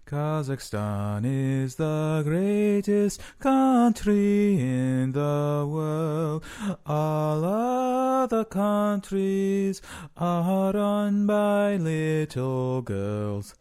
Kazakhstan is the greatest country in the world. All other countries are run by little girls.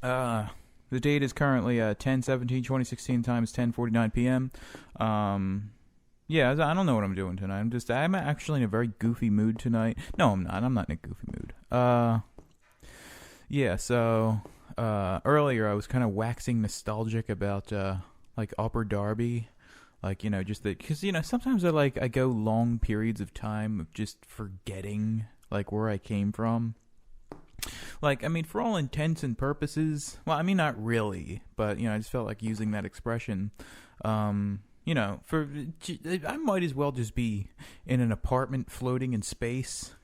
The date is currently 10/17/2016, time is 10:49 p.m. Yeah, I don't know what I'm doing tonight. I'm actually in a very goofy mood tonight. No, I'm not. I'm not in a goofy mood. Yeah, so earlier I was kind of waxing nostalgic about like Upper Darby, like just because sometimes I go long periods of time of just forgetting like where I came from. Like, I mean, for all intents and purposes, well, I mean, not really, but I just felt like using that expression. I might as well just be in an apartment floating in space.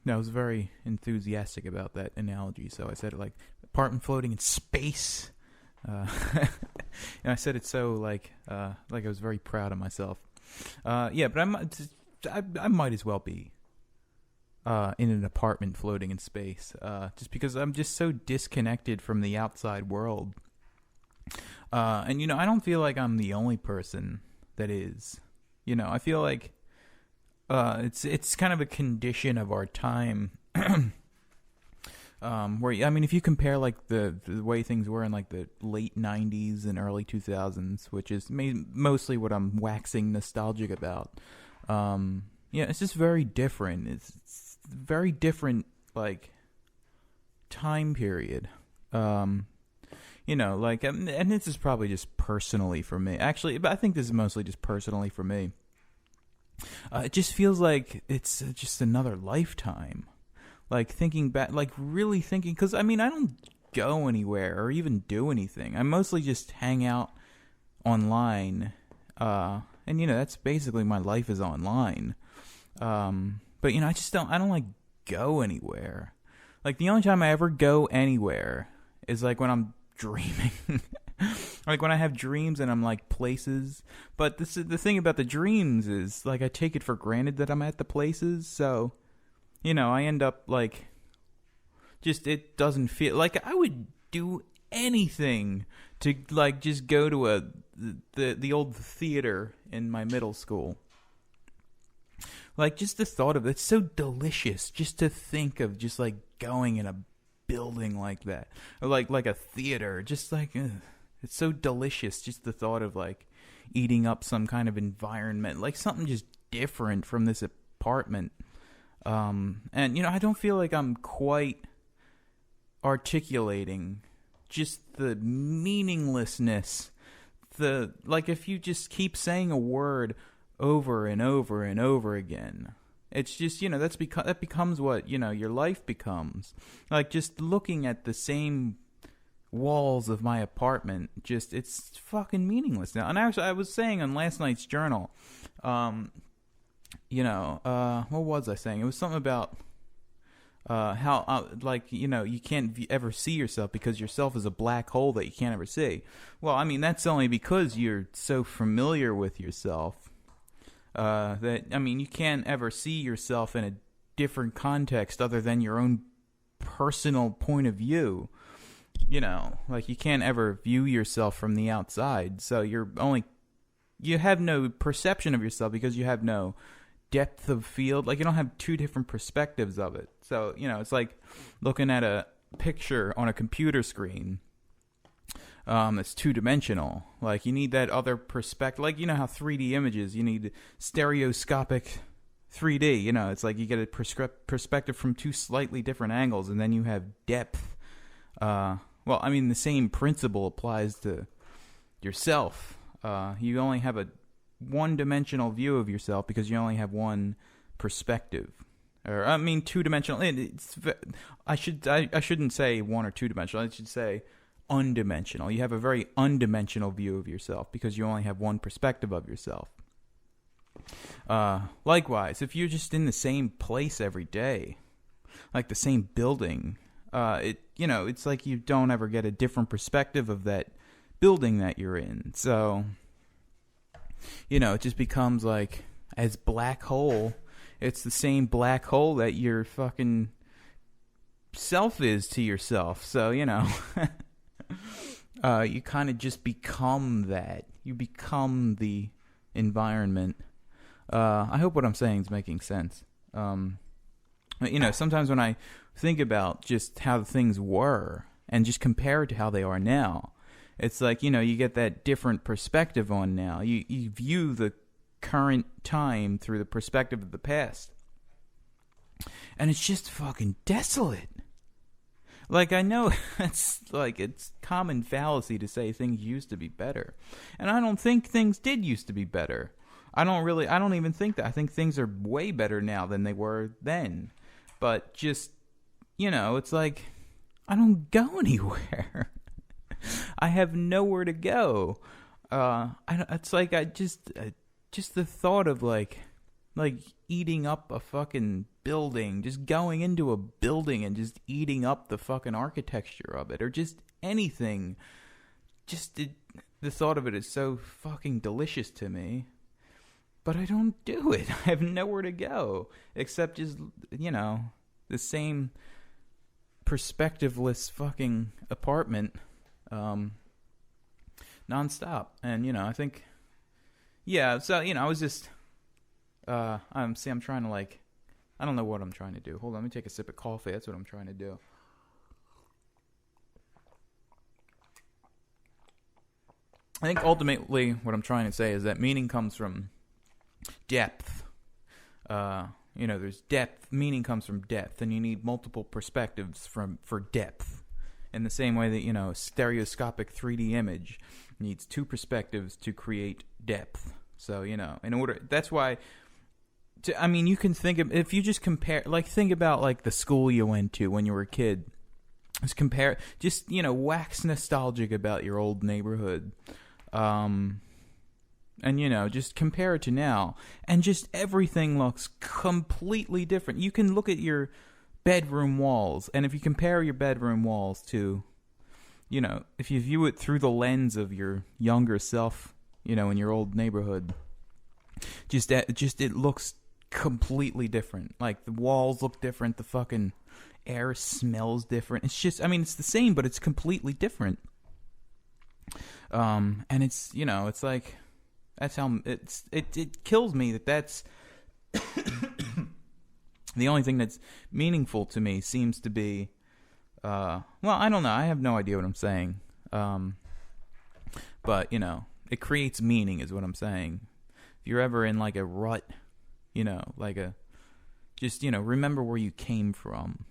I was very enthusiastic about that analogy, so I said it like apartment floating in space. And I said it so like I was very proud of myself. Yeah, but I might as well be in an apartment floating in space, just because I'm just so disconnected from the outside world. And I don't feel like I'm the only person that is. I feel like it's kind of a condition of our time. Where I mean, if you compare like the way things were in like the late '90s and early 2000s, which is mostly what I'm waxing nostalgic about. Yeah, it's just very different. It's very different, like time period. And this is probably just personally for me. Actually, but I think this is mostly just personally for me. It just feels like it's just another lifetime. Like thinking back, like really thinking, because I mean, I don't go anywhere or even do anything. I mostly just hang out online. And that's basically my life is online. But I don't like go anywhere. Like the only time I ever go anywhere is like when I'm dreaming. Like when I have dreams and I'm like places. But the thing about the dreams is like I take it for granted that I'm at the places. So, I end up like just it doesn't feel like I would do anything to like just go to the old theater in my middle school. Like just the thought of it's so delicious just to think of just like going in a building like that, or like a theater, just like it's so delicious just the thought of like eating up some kind of environment, like something just different from this apartment. And I don't feel like I'm quite articulating just the meaninglessness, the like if you just keep saying a word over and over and over again, it's just that becomes what your life becomes. Like just looking at the same walls of my apartment, just it's fucking meaningless now. And actually, I was saying on last night's journal, what was I saying? It was something about how you can't ever see yourself because yourself is a black hole that you can't ever see. Well, I mean that's only because you're so familiar with yourself. That you can't ever see yourself in a different context other than your own personal point of view. Like you can't ever view yourself from the outside, so you have no perception of yourself because you have no depth of field. Like you don't have two different perspectives of it. So it's like looking at a picture on a computer screen. It's two-dimensional. Like, you need that other perspective. Like, how 3D images, you need stereoscopic 3D. It's like you get a perspective from two slightly different angles, and then you have depth. The same principle applies to yourself. You only have a one-dimensional view of yourself because you only have one perspective. Or, two-dimensional. I shouldn't say one or two-dimensional. I should say undimensional. You have a very undimensional view of yourself because you only have one perspective of yourself. Likewise, if you're just in the same place every day, like the same building, it's like you don't ever get a different perspective of that building that you're in. So, it just becomes like as black hole. It's the same black hole that you're fucking self is to yourself. So, you kind of just become that. You become the environment. I hope what I'm saying is making sense. Sometimes when I think about just how things were and just compare it to how they are now, it's like, you get that different perspective on now. You view the current time through the perspective of the past. And it's just fucking desolate. Like, I know it's common fallacy to say things used to be better. And I don't think things did used to be better. I don't even think that. I think things are way better now than they were then. But just, it's like, I don't go anywhere. I have nowhere to go. It's like just the thought of like eating up a fucking building, just going into a building and just eating up the fucking architecture of it, or just anything. The thought of it is so fucking delicious to me. But I don't do it. I have nowhere to go except just, the same perspectiveless fucking apartment nonstop. And, I think, so, I was just, I'm trying to I don't know what I'm trying to do. Hold on, let me take a sip of coffee. That's what I'm trying to do. I think ultimately what I'm trying to say is that meaning comes from depth. There's depth. Meaning comes from depth, and you need multiple perspectives for depth. In the same way that, a stereoscopic 3D image needs two perspectives to create depth. So, that's why, you can think of, if you just compare, think about, the school you went to when you were a kid. Just wax nostalgic about your old neighborhood. And, just compare it to now. And just everything looks completely different. You can look at your bedroom walls. And if you compare your bedroom walls to, if you view it through the lens of your younger self, in your old neighborhood, it looks completely different. Like, the walls look different. The fucking air smells different. It's just, it's the same, but it's completely different. And it's, it's like, that's how it kills me that's the only thing that's meaningful to me seems to be, I don't know. I have no idea what I'm saying. But, it creates meaning is what I'm saying. If you're ever in a rut, remember where you came from,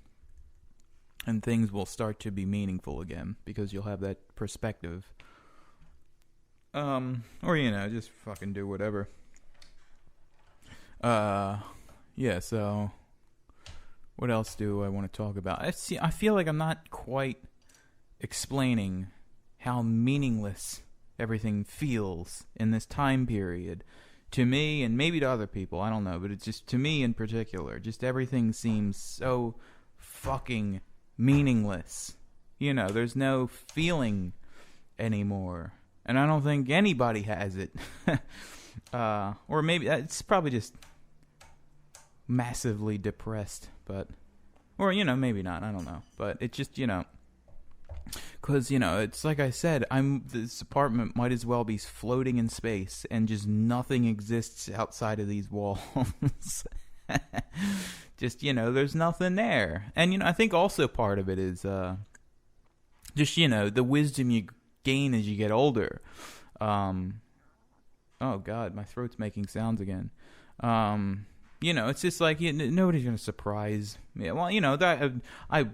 and things will start to be meaningful again because you'll have that perspective. Or, just fucking do whatever. So what else do I want to talk about? I feel like I'm not quite explaining how meaningless everything feels in this time period to me, and maybe to other people, I don't know, but it's just, to me in particular, just everything seems so fucking meaningless. There's no feeling anymore. And I don't think anybody has it. Or maybe it's probably just massively depressed, or maybe not, I don't know. But it's just, because, it's like I said, this apartment might as well be floating in space, and just nothing exists outside of these walls. Just, there's nothing there. And, I think also part of it is just, the wisdom you gain as you get older. Oh God, my throat's making sounds again. It's just like, nobody's gonna surprise me. Well, that I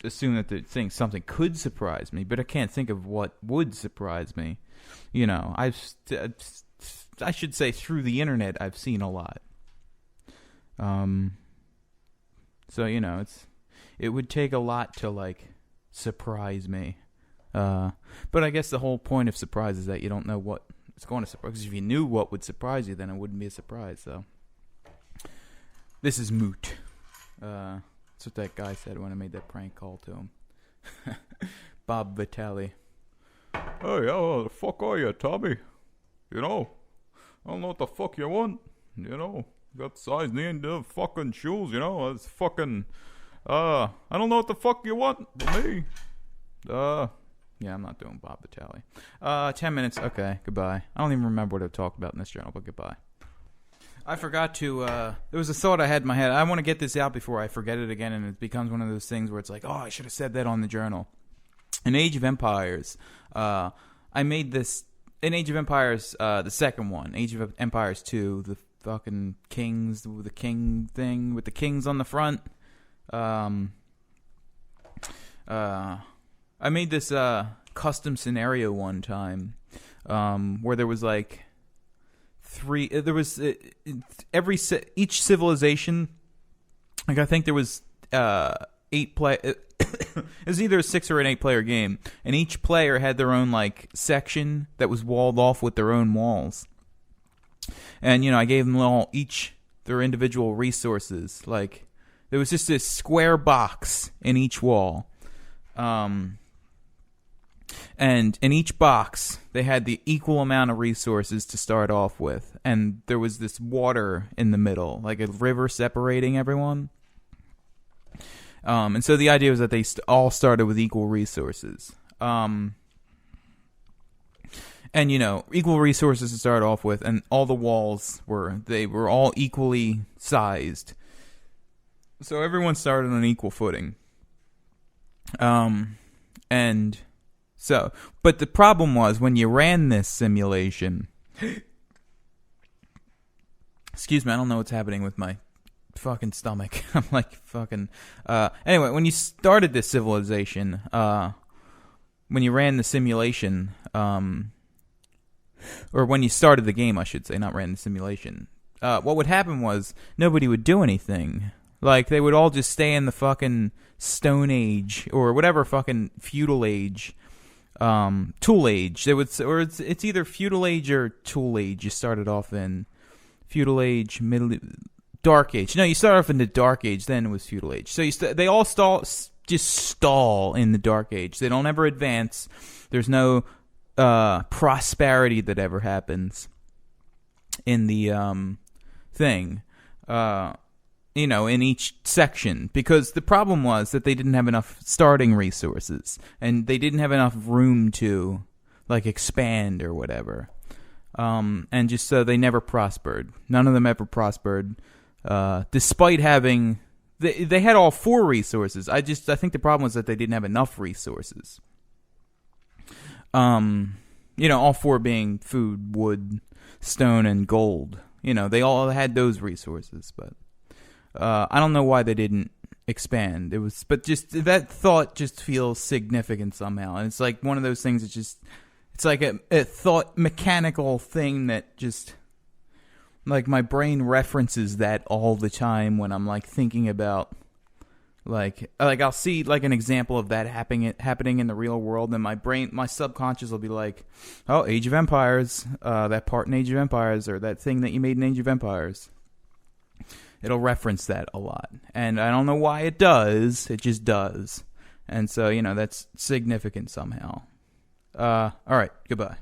assume that something could surprise me, but I can't think of what would surprise me. I should say through the internet I've seen a lot. So it would take a lot to surprise me. But I guess the whole point of surprise is that you don't know what it's going to surprise. Because if you knew what would surprise you, then it wouldn't be a surprise. So this is moot. That's what that guy said when I made that prank call to him. Bob Vitale. Hey, how the fuck are you, Tommy? I don't know what the fuck you want. Got size in the fucking shoes, It's fucking I don't know what the fuck you want from me. Yeah, I'm not doing Bob Vitale. 10 minutes. Okay, goodbye. I don't even remember what I talked about in this journal, but goodbye. I forgot to, there was a thought I had in my head. I want to get this out before I forget it again, and it becomes one of those things where it's like, oh, I should have said that on the journal. In Age of Empires, I made this, in Age of Empires, the second one, Age of Empires 2, the fucking kings, the king thing with the kings on the front. I made this custom scenario one time where there was like each civilization, like I think there was 8 play. It was either a 6 or an 8 player game, and each player had their own like section that was walled off with their own walls. And I gave them all each their individual resources. Like there was just this square box in each wall. And in each box, they had the equal amount of resources to start off with. And there was this water in the middle, like a river separating everyone. And so the idea was that they all started with equal resources. And, equal resources to start off with. And all the walls were all equally sized. So everyone started on equal footing. But the problem was when you ran this simulation. Excuse me, I don't know what's happening with my fucking stomach. I'm like fucking. Anyway, when you started this civilization, when you ran the simulation, or when you started the game, I should say, not ran the simulation. What would happen was nobody would do anything. Like they would all just stay in the fucking Stone Age or whatever fucking feudal age. Tool Age. It's either feudal age or tool age. You started off in feudal age, dark age. No, you start off in the dark age. Then it was feudal age. So they all just stall in the dark age. They don't ever advance. There's no prosperity that ever happens in the thing. In each section, because the problem was that they didn't have enough starting resources, and they didn't have enough room to, like, expand or whatever. And just so they never prospered. None of them ever prospered, despite having... They had all 4 resources. I think the problem was that they didn't have enough resources. All 4 being food, wood, stone, and gold. They all had those resources, but... I don't know why they didn't expand. But just that thought just feels significant somehow, and it's like one of those things. It's like a thought mechanical thing that just like my brain references that all the time when I'm like thinking about like I'll see like an example of that happening in the real world, and my subconscious will be like, oh, Age of Empires, that part in Age of Empires, or that thing that you made in Age of Empires. It'll reference that a lot. And I don't know why it does. It just does. And so, that's significant somehow. All right. Goodbye.